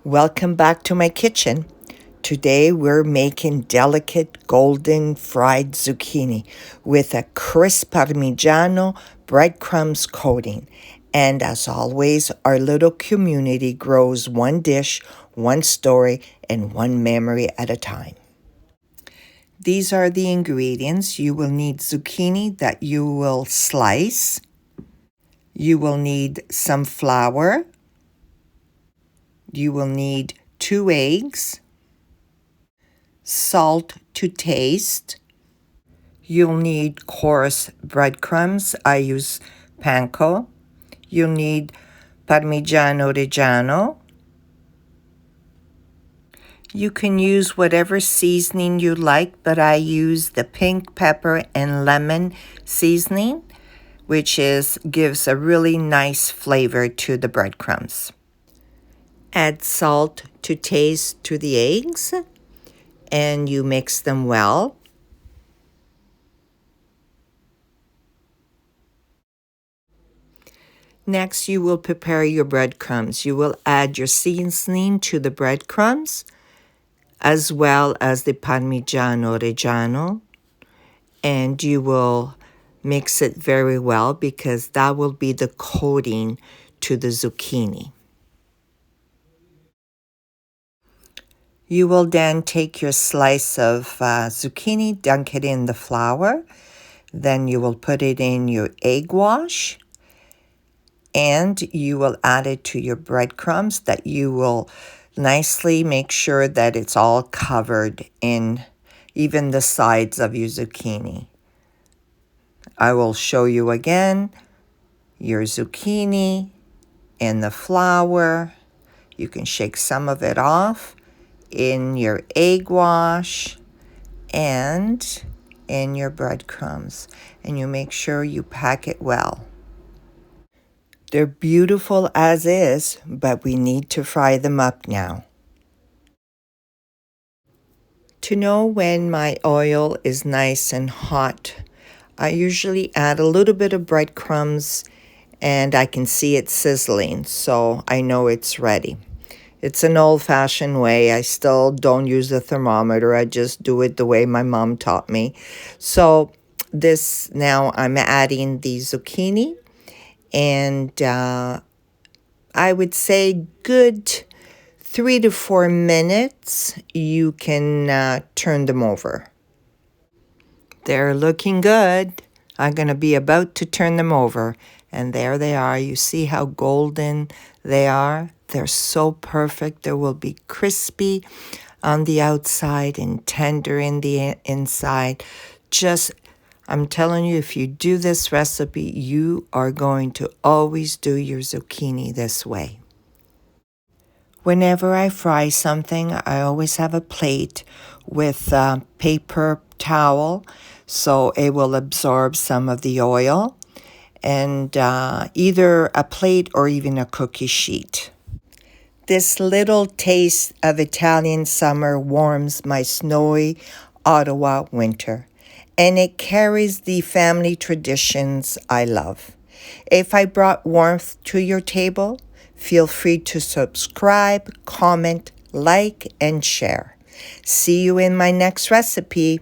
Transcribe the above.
Welcome back to my kitchen. Today we're making delicate golden fried zucchini with a crisp Parmigiano breadcrumbs coating. And as always, our little community grows one dish, one story, and one memory at a time. These are the ingredients. You will need zucchini that you will slice. You will need some flour. You will need 2 eggs, salt to taste. You'll need coarse breadcrumbs. I use panko. You'll need Parmigiano Reggiano. You can use whatever seasoning you like, but I use the pink pepper and lemon seasoning, which gives a really nice flavor to the breadcrumbs. Add salt to taste to the eggs, and you mix them well. Next, you will prepare your breadcrumbs. You will add your seasoning to the breadcrumbs, as well as the Parmigiano Reggiano, and you will mix it very well because that will be the coating to the zucchini. You will then take your slice of zucchini, dunk it in the flour. Then you will put it in your egg wash. And you will add it to your breadcrumbs that you will nicely make sure that it's all covered in even the sides of your zucchini. I will show you again your zucchini and the flour. You can shake some of it off in your egg wash and in your breadcrumbs, and you make sure you pack it well. They're beautiful as is, but we need to fry them up now. To know when my oil is nice and hot, I usually add a little bit of breadcrumbs and I can see it sizzling, so I know it's ready. It's an old-fashioned way. I still don't use the thermometer. I just do it the way my mom taught me. So now I'm adding the zucchini, and I would say good 3 to 4 minutes. You can turn them over. They're looking good. I'm going to be about to turn them over. And there they are. You see how golden they are? They're so perfect. They will be crispy on the outside and tender in the inside. I'm telling you, if you do this recipe, you are going to always do your zucchini this way. Whenever I fry something, I always have a plate with a paper towel so it will absorb some of the oil, and either a plate or even a cookie sheet. This little taste of Italian summer warms my snowy Ottawa winter, and it carries the family traditions I love. If I brought warmth to your table, feel free to subscribe, comment, like, and share. See you in my next recipe.